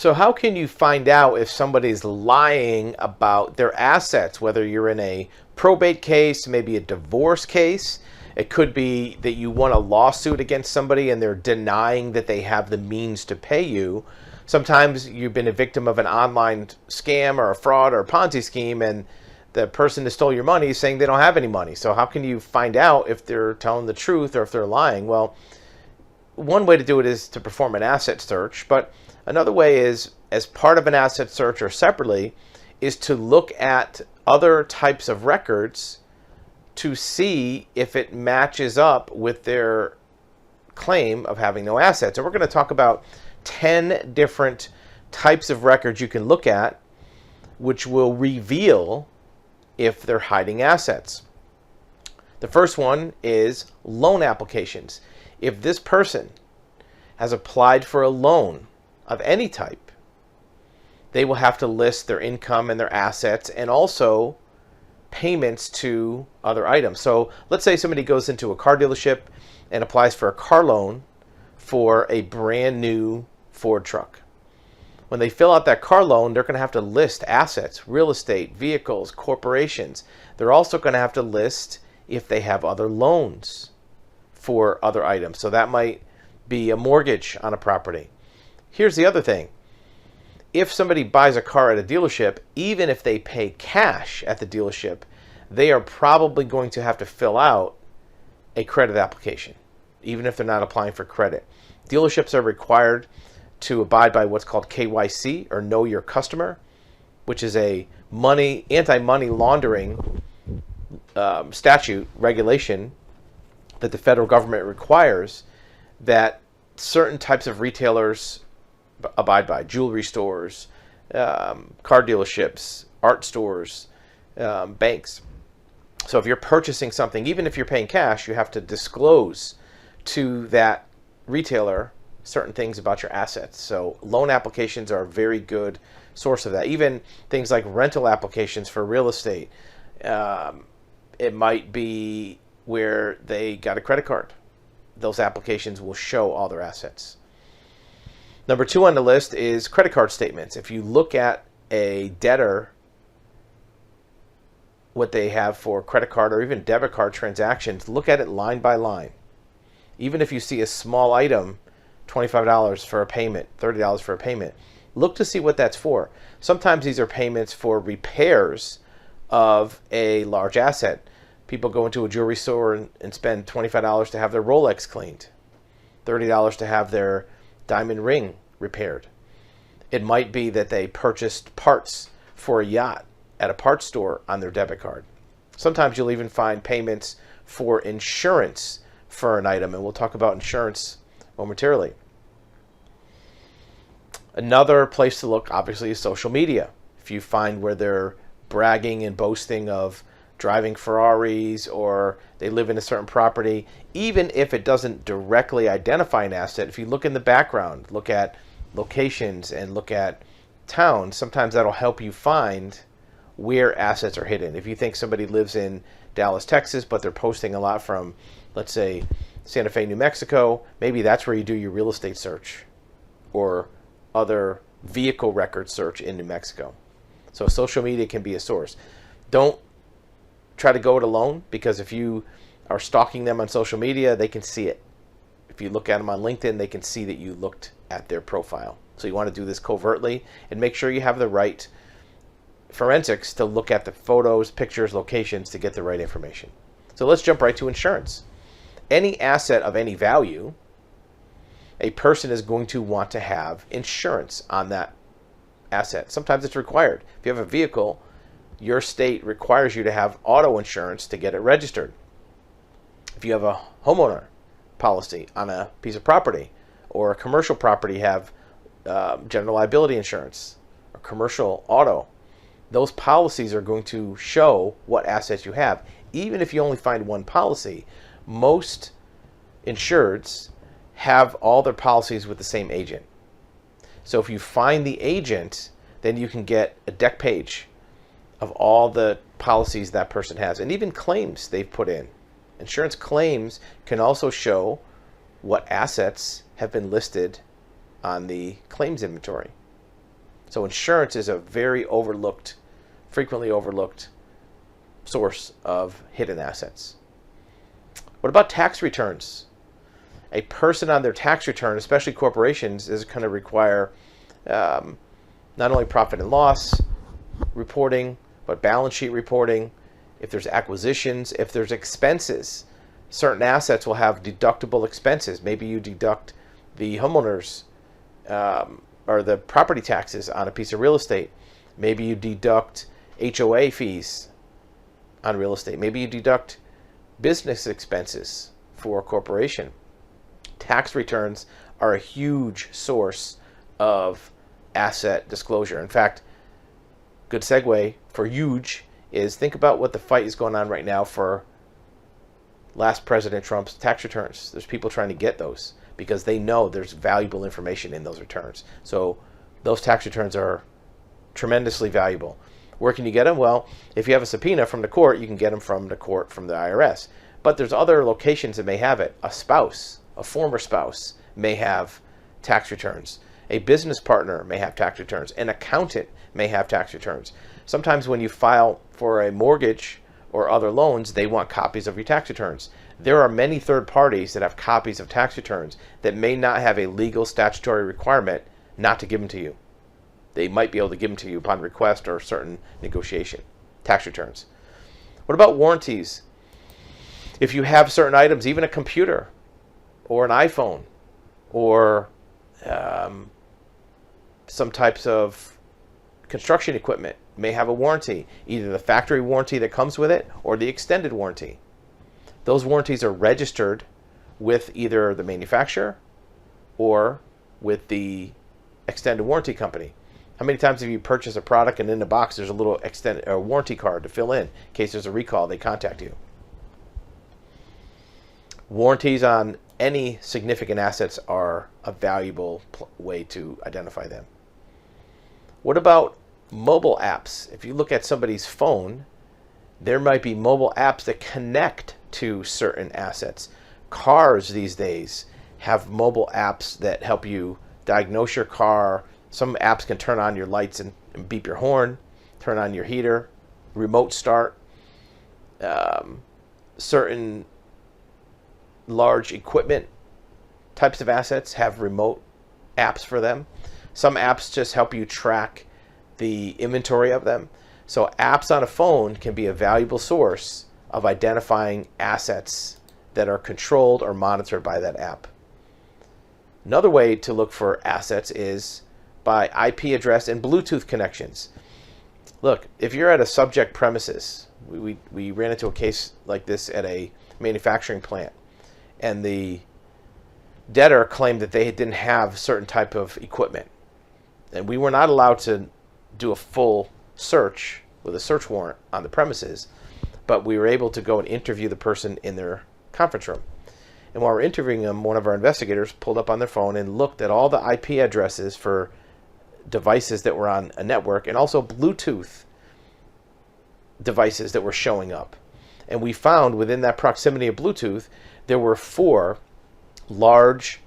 So how can you find out if somebody's lying about their assets, whether you're in a probate case, maybe a divorce case? It could be that you won a lawsuit against somebody and they're denying that they have the means to pay you. Sometimes you've been a victim of an online scam or a fraud or a Ponzi scheme, and the person that stole your money is saying they don't have any money. So how can you find out if they're telling the truth or if they're lying? Well, one way to do it is to perform an asset search, but another way is, as part of an asset search or separately, is to look at other types of records to see if it matches up with their claim of having no assets. And we're going to talk about 10 different types of records you can look at, which will reveal if they're hiding assets. The first one is loan applications. If this person has applied for a loan of any type, they will have to list their income and their assets and also payments to other items. So let's say somebody goes into a car dealership and applies for a car loan for a brand new Ford truck. When they fill out that car loan, they're going to have to list assets, real estate, vehicles, corporations. They're also going to have to list if they have other loans for other items. So that might be a mortgage on a property. Here's the other thing. If somebody buys a car at a dealership, even if they pay cash at the dealership, they are probably going to have to fill out a credit application, even if they're not applying for credit. Dealerships are required to abide by what's called KYC, or Know Your Customer, which is a anti-money laundering statute regulation that the federal government requires that certain types of retailers abide by. Jewelry stores, car dealerships, art stores, banks. So if you're purchasing something, even if you're paying cash, you have to disclose to that retailer certain things about your assets. So loan applications are a very good source of that. Even things like rental applications for real estate. It might be where they got a credit card. Those applications will show all their assets. Number 2 on the list is credit card statements. If you look at a debtor, what they have for credit card or even debit card transactions, look at it line by line. Even if you see a small item, $25 for a payment, $30 for a payment, look to see what that's for. Sometimes these are payments for repairs of a large asset. People go into a jewelry store and spend $25 to have their Rolex cleaned, $30 to have their diamond ring repaired. It might be that they purchased parts for a yacht at a parts store on their debit card. Sometimes you'll even find payments for insurance for an item, and we'll talk about insurance momentarily. Another place to look, obviously, is social media. If you find where they're bragging and boasting of driving Ferraris, or they live in a certain property, even if it doesn't directly identify an asset, if you look in the background, look at locations and look at towns, sometimes that'll help you find where assets are hidden. If you think somebody lives in Dallas, Texas, but they're posting a lot from, let's say, Santa Fe, New Mexico, maybe that's where you do your real estate search or other vehicle record search in New Mexico. So social media can be a source. Don't try to go it alone, because if you are stalking them on social media, they can see it. If you look at them on LinkedIn, they can see that you looked at their profile. So you want to do this covertly and make sure you have the right forensics to look at the photos, pictures, locations to get the right information. So let's jump right to insurance. Any asset of any value, a person is going to want to have insurance on that asset. Sometimes it's required. If you have a vehicle, your state requires you to have auto insurance to get it registered. If you have a homeowner policy on a piece of property or a commercial property, have general liability insurance or commercial auto, those policies are going to show what assets you have. Even if you only find one policy, most insureds have all their policies with the same agent. So if you find the agent, then you can get a deck page of all the policies that person has, and even claims they've put in. Insurance claims can also show what assets have been listed on the claims inventory. So insurance is a very overlooked, frequently overlooked source of hidden assets. What about tax returns? A person on their tax return, especially corporations, is going to require not only profit and loss reporting, but balance sheet reporting. If there's acquisitions, if there's expenses, certain assets will have deductible expenses. Maybe you deduct the homeowners or the property taxes on a piece of real estate. Maybe you deduct HOA fees on real estate. Maybe you deduct business expenses for a corporation. Tax returns are a huge source of asset disclosure. In fact, good segue for huge is think about what the fight is going on right now for last President Trump's tax returns. There's people trying to get those because they know there's valuable information in those returns. So those tax returns are tremendously valuable. Where can you get them? Well, if you have a subpoena from the court, you can get them from the court, from the IRS. But there's other locations that may have it. A spouse, a former spouse, may have tax returns. A business partner may have tax returns. An accountant may have tax returns. Sometimes when you file for a mortgage or other loans, they want copies of your tax returns. There are many third parties that have copies of tax returns that may not have a legal statutory requirement not to give them to you. They might be able to give them to you upon request or certain negotiation. Tax returns. What about warranties? If you have certain items, even a computer or an iPhone or some types of construction equipment may have a warranty, either the factory warranty that comes with it or the extended warranty. Those warranties are registered with either the manufacturer or with the extended warranty company. How many times have you purchased a product and in the box there's a little extended warranty card to fill in case there's a recall, they contact you? Warranties on any significant assets are a valuable way to identify them. What about mobile apps? If you look at somebody's phone, there might be mobile apps that connect to certain assets. Cars these days have mobile apps that help you diagnose your car. Some apps can turn on your lights and beep your horn, turn on your heater, remote start. Certain large equipment types of assets have remote apps for them. Some apps just help you track the inventory of them. So apps on a phone can be a valuable source of identifying assets that are controlled or monitored by that app. Another way to look for assets is by IP address and Bluetooth connections. Look, if you're at a subject premises, we ran into a case like this at a manufacturing plant, and the debtor claimed that they didn't have certain type of equipment. And we were not allowed to do a full search with a search warrant on the premises, but we were able to go and interview the person in their conference room. And while we're interviewing them, one of our investigators pulled up on their phone and looked at all the IP addresses for devices that were on a network and also Bluetooth devices that were showing up. And we found within that proximity of Bluetooth, there were 4 large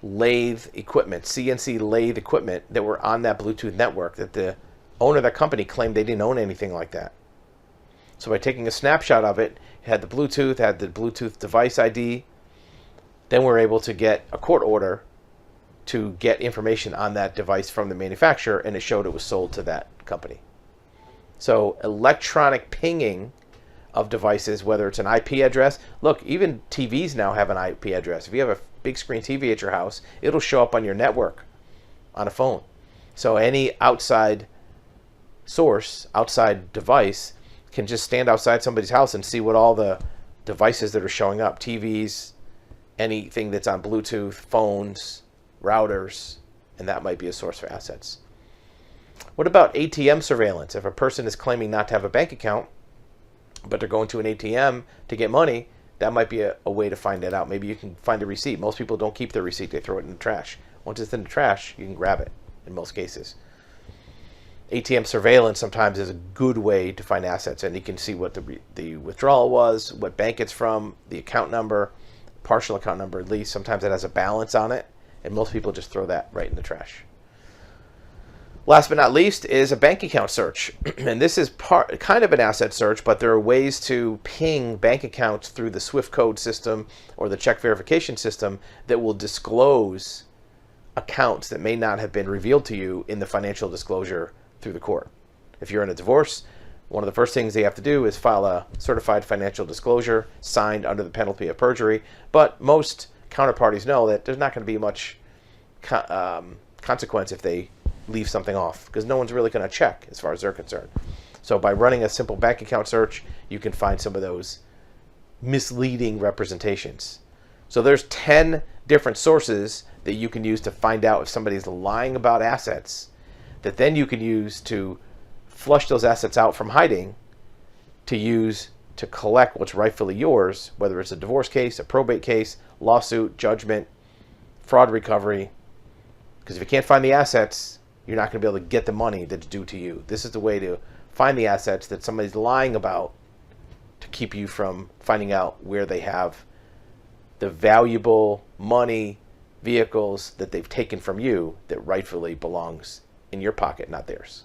lathe equipment, CNC lathe equipment that were on that Bluetooth network that the owner of that company claimed they didn't own anything like that. So by taking a snapshot of it, it had the Bluetooth device ID, then we're able to get a court order to get information on that device from the manufacturer, and it showed it was sold to that company. So electronic pinging of devices, whether it's an IP address. Look, even TVs now have an IP address. If you have a big screen TV at your house, it'll show up on your network on a phone. So any outside source, outside device, can just stand outside somebody's house and see what all the devices that are showing up, TVs, anything that's on Bluetooth, phones, routers, and that might be a source for assets. What about ATM surveillance? If a person is claiming not to have a bank account, but they're going to an ATM to get money, that might be a way to find that out. Maybe you can find a receipt. Most people don't keep their receipt. They throw it in the trash. Once it's in the trash, you can grab it in most cases. ATM surveillance sometimes is a good way to find assets, and you can see what the withdrawal was, what bank it's from, the account number, partial account number at least. Sometimes it has a balance on it, and most people just throw that right in the trash. Last but not least is a bank account search. And this is kind of an asset search, but there are ways to ping bank accounts through the SWIFT code system or the check verification system that will disclose accounts that may not have been revealed to you in the financial disclosure through the court. If you're in a divorce, one of the first things they have to do is file a certified financial disclosure signed under the penalty of perjury. But most counterparties know that there's not going to be much consequence if they leave something off, because no one's really going to check as far as they're concerned. So by running a simple bank account search, you can find some of those misleading representations. So there's 10 different sources that you can use to find out if somebody's lying about assets, that then you can use to flush those assets out from hiding, to use to collect what's rightfully yours, whether it's a divorce case, a probate case, lawsuit, judgment, fraud recovery. Because if you can't find the assets, you're not going to be able to get the money that's due to you. This is the way to find the assets that somebody's lying about, to keep you from finding out where they have the valuable money, vehicles that they've taken from you that rightfully belongs in your pocket, not theirs.